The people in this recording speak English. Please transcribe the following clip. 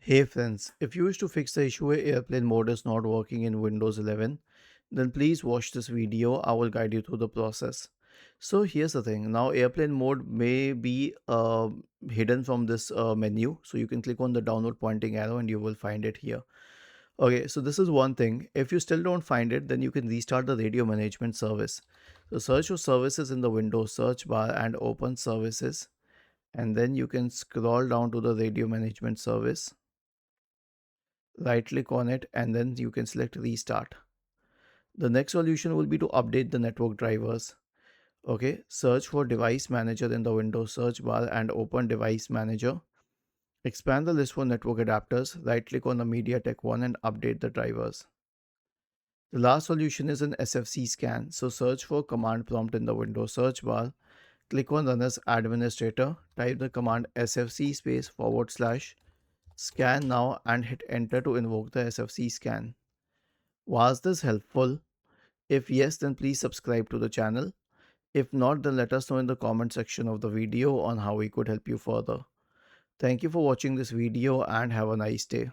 Hey friends, if you wish to fix the issue where airplane mode is not working in Windows 11, then please watch this video. I will guide you through the process. So here's the thing. Now airplane mode may be hidden from this menu. So you can click on the download pointing arrow and you will find it here. Okay, so this is one thing. If you still don't find it, then you can restart the radio management service. So search for services in the Windows search bar and open services. And then you can scroll down to the radio management service, right click on it, and then you can select restart. The next solution will be to update the network drivers. Okay, search for device manager in the Windows search bar and open device manager. Expand the list for network adapters, right click on the MediaTek one and update the drivers. The last solution is an SFC scan, so search for command prompt in the Windows search bar, click on run as administrator, type the command sfc space forward slash scan now and hit enter to invoke the SFC scan. Was this helpful? If yes, then please subscribe to the channel. If not, then let us know in the comment section of the video on how we could help you further. Thank you for watching this video and have a nice day.